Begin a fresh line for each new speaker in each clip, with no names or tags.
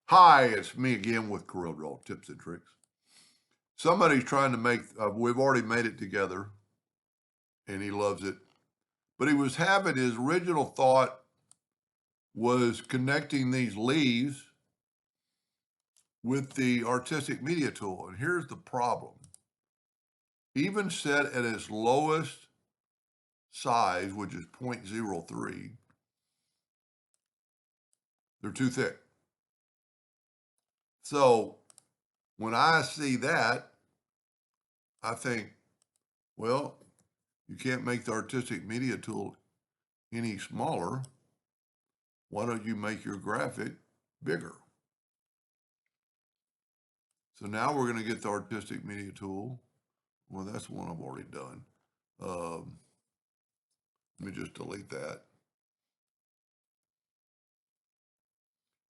Hi, it's me again with Corel Draw Tips and Tricks. Somebody's trying to make, we've already made it together and he loves it. But he was having his original thought was connecting these leaves with the artistic media tool. And here's the problem. Even set at its lowest size, which is 0.03, they're too thick. So when I see that, I think, well, you can't make the artistic media tool any smaller. Why don't you make your graphic bigger? So now we're going to get the artistic media tool. Well, that's one I've already done. Um, Let me just delete that.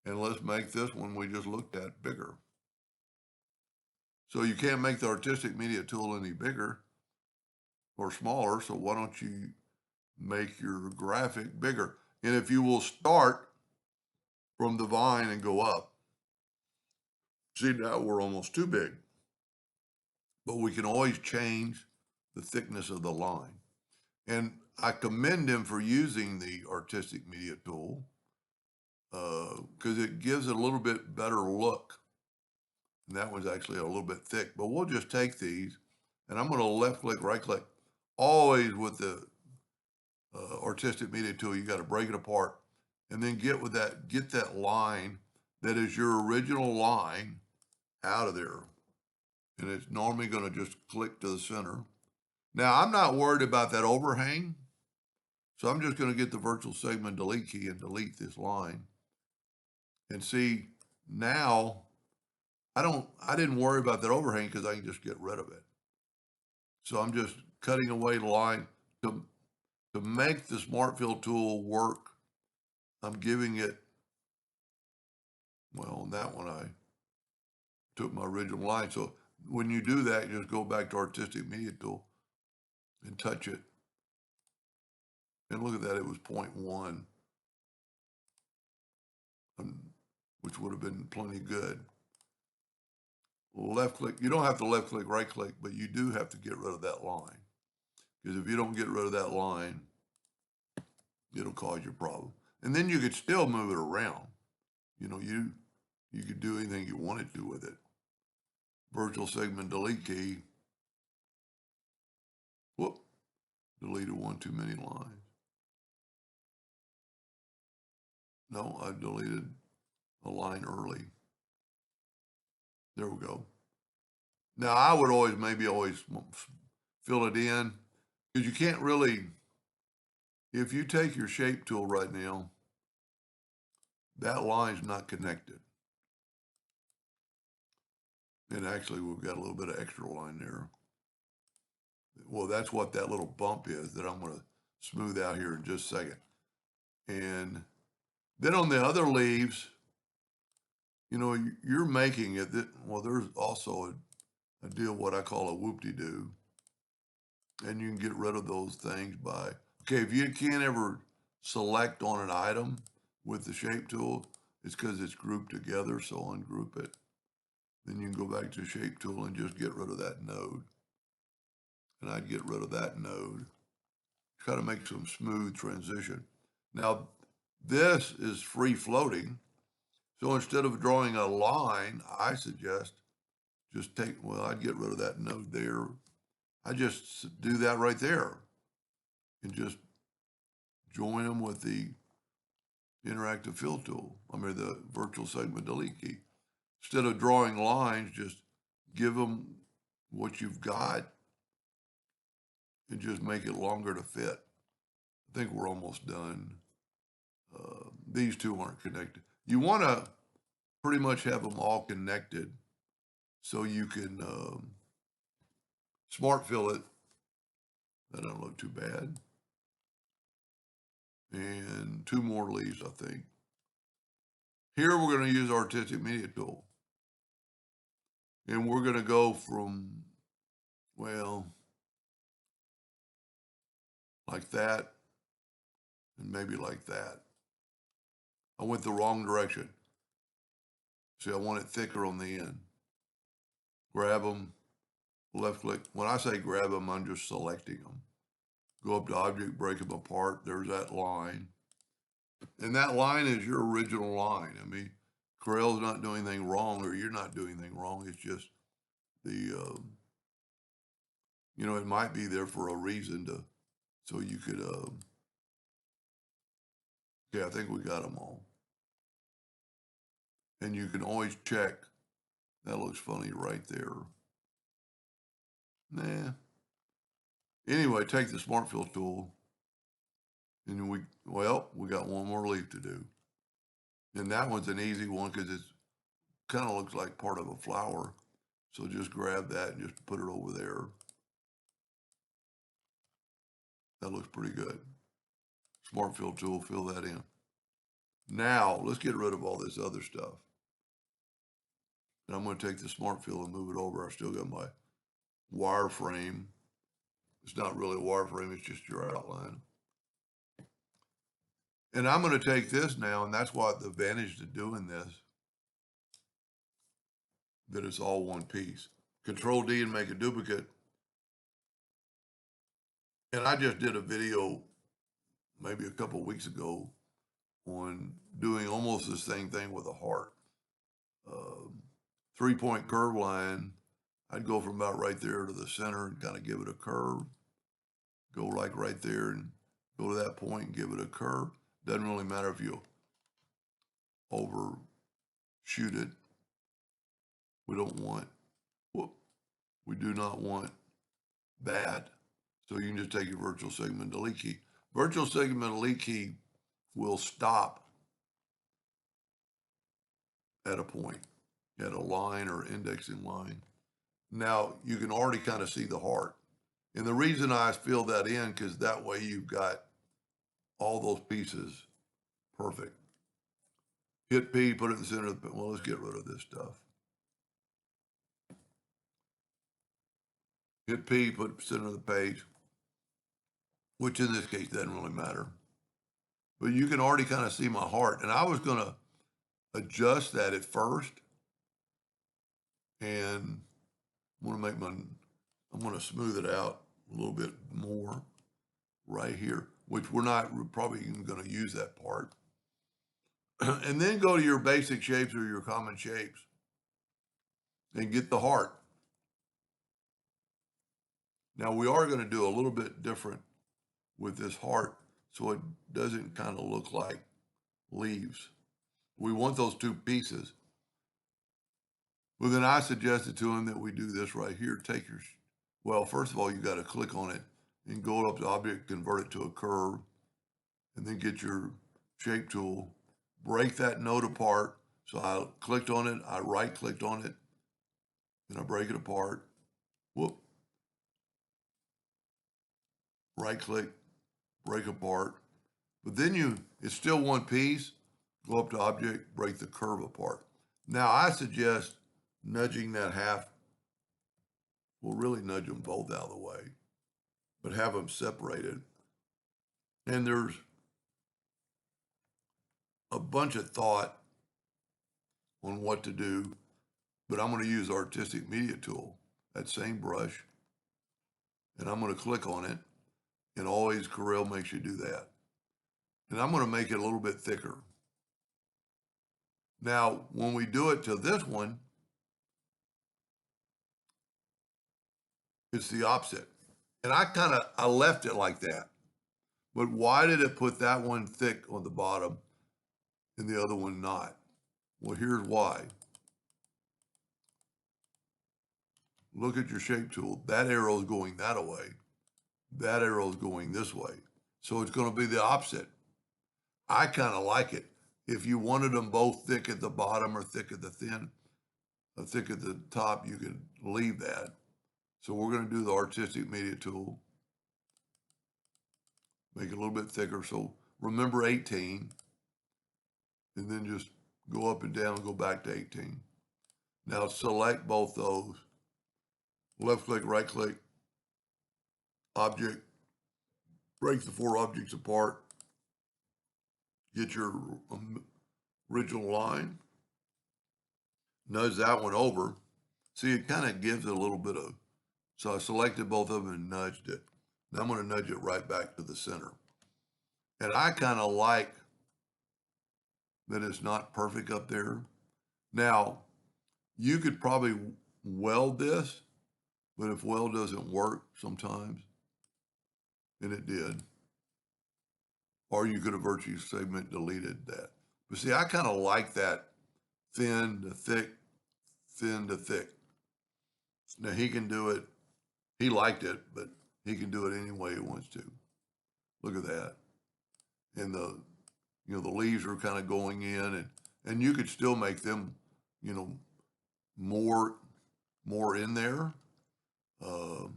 And let's make this one we just looked at bigger. So you can't make the artistic media tool any bigger or smaller. So why don't you make your graphic bigger? And if you will start from the vine and go up, see now we're almost too big, but we can always change the thickness of the line. And I commend him for using the artistic media tool because it gives it a little bit better look. And that one's actually a little bit thick, but we'll just take these and I'm going to left click, right click. Always with the artistic media tool, you got to break it apart and then get that line that is your original line out of there. And it's normally going to just click to the center. Now I'm not worried about that overhang. So I'm just going to get the virtual segment delete key and delete this line. And see, now I didn't worry about that overhang because I can just get rid of it. So I'm just cutting away the line to make the Smart Fill tool work. I'm giving it, well, on that one, I took my original line. So when you do that, you just go back to Artistic Media Tool and touch it. And look at that, it was 0.1, which would have been plenty good. Left click, you don't have to left click, right click, but you do have to get rid of that line. Because if you don't get rid of that line, it'll cause you a problem. And then you could still move it around. You know, you could do anything you wanted to with it. Virtual segment delete key. Whoop, deleted one too many lines. No, I deleted a line early. There we go. Now I would always fill it in because you can't really, if you take your shape tool right now, that line's not connected. And actually we've got a little bit of extra line there. Well, that's what that little bump is that I'm going to smooth out here in just a second. And then on the other leaves, you know, you're making it that, well, there's also a deal, what I call a whoop-de-doo. And you can get rid of those things by, okay, if you can't ever select on an item with the shape tool, it's because it's grouped together. So ungroup it. Then you can go back to the shape tool and just get rid of that node. And I'd get rid of that node. Try to make some smooth transition. Now, this is free floating. So instead of drawing a line, I suggest just take, well, I'd get rid of that node there. I just do that right there and just join them with the interactive fill tool. I mean, the virtual segment delete key. Instead of drawing lines, just give them what you've got and just make it longer to fit. I think we're almost done. These two aren't connected. You want to pretty much have them all connected so you can smart fill it. That doesn't look too bad. And two more leaves, I think. Here we're going to use artistic media tool. And we're going to go from, well, like that, and maybe like that. I went the wrong direction. See, I want it thicker on the end. Grab them, left click. When I say grab them, I'm just selecting them. Go up to object, break them apart. There's that line. And that line is your original line. I mean, Corel's not doing anything wrong, or you're not doing anything wrong. It's just the, you know, it might be there for a reason to, so you could, yeah, I think we got them all. And you can always check. That looks funny right there. Nah. Anyway, take the Smart Fill tool, and we got one more leaf to do. And that one's an easy one because it kind of looks like part of a flower. So just grab that and just put it over there. That looks pretty good. Smart Fill tool, fill that in. Now, let's get rid of all this other stuff. And I'm going to take the Smart Fill and move it over. I still got my wireframe. It's not really a wireframe, it's just your outline. And I'm going to take this now, and that's what the advantage to doing this, that it's all one piece. Control D and make a duplicate. And I just did a video maybe a couple of weeks ago on doing almost the same thing with a heart. 3-point curve line. I'd go from about right there to the center and kind of give it a curve. Go like right there and go to that point and give it a curve. Doesn't really matter if you overshoot it. We don't want, we do not want that. So you can just take your virtual segment delete key. Virtual segment delete key will stop at a point, at a line or indexing line. Now you can already kind of see the heart. And the reason I fill that in, because that way you've got all those pieces perfect. Hit P, put it in the center of the, well, let's get rid of this stuff. Hit P, put it in the center of the page, which in this case doesn't really matter. But you can already kind of see my heart. And I was going to adjust that at first. And I'm going to smooth it out a little bit more right here, which we're probably even going to use that part. And then go to your basic shapes or your common shapes and get the heart. Now we are going to do a little bit different with this heart so it doesn't kind of look like leaves. We want those two pieces. Well, then I suggested to him that we do this right here. Take your, well, first of all, you got to click on it and go up to object, convert it to a curve, and then get your shape tool, break that node apart. So I clicked on it, I right clicked on it, and I break it apart. Whoop. Right click, break apart. But then it's still one piece. Go up to object, break the curve apart. Now I suggest nudging that half. We'll really nudge them both out of the way, but have them separated. And there's a bunch of thought on what to do, but I'm going to use Artistic Media Tool, that same brush, and I'm going to click on it, and always Corel makes you do that. And I'm going to make it a little bit thicker. Now, when we do it to this one, it's the opposite. And I left it like that. But why did it put that one thick on the bottom and the other one not? Well, here's why. Look at your shape tool. That arrow is going that way. That arrow is going this way. So it's going to be the opposite. I kind of like it. If you wanted them both thick at the bottom or thick at the thick at the top, you could leave that. So we're going to do the Artistic Media Tool. Make it a little bit thicker. So remember 18. And then just go up and down and go back to 18. Now select both those. Left click, right click, object, break the 4 objects apart. Get your original line. nudge that one over. See, it kind of gives it a little bit of, so I selected both of them and nudged it. Now I'm going to nudge it right back to the center. And I kind of like that it's not perfect up there. Now, you could probably weld this, but if weld doesn't work sometimes, and it did, or you could have virtually segment deleted that. But see, I kind of like that thin to thick, thin to thick. Now he can do it. He liked it, but he can do it any way he wants to. Look at that. And the leaves are kind of going in, and you could still make them, you know, more in there. Uh,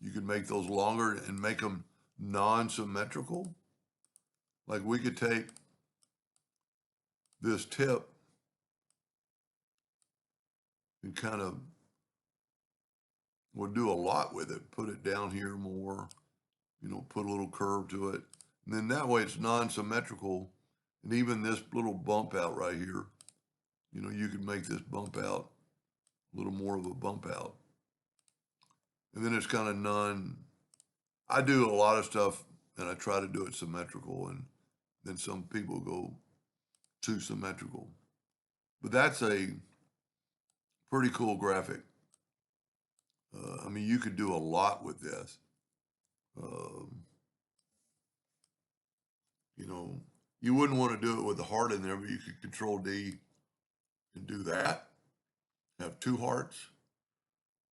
you could make those longer and make them non-symmetrical. Like we could take this tip and kind of, we'll do a lot with it. Put it down here more, put a little curve to it. And then that way it's non-symmetrical. And even this little bump out right here, you could make this bump out a little more of a bump out. And then it's kind of I do a lot of stuff and I try to do it symmetrical, and then some people go too symmetrical. But that's a pretty cool graphic. I mean, you could do a lot with this. You wouldn't want to do it with the heart in there, but you could Control D and do that. Have two hearts.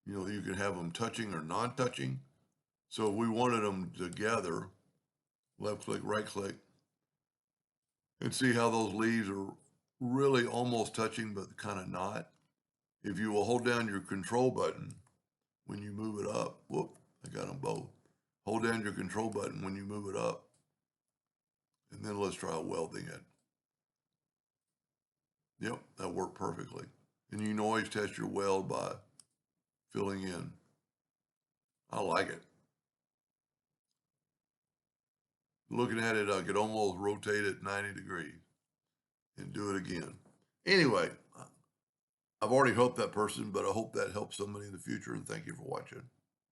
You could have them touching or non-touching. So if we wanted them together, left click, right click, and see how those leaves are really almost touching, but kind of not. If you will hold down your control button when you move it up, whoop, I got them both. Hold down your control button when you move it up, and then let's try welding it. Yep, that worked perfectly. And you can always test your weld by filling in. I like it. Looking at it, I could almost rotate it 90 degrees and do it again. Anyway, I've already helped that person, but I hope that helps somebody in the future, and thank you for watching.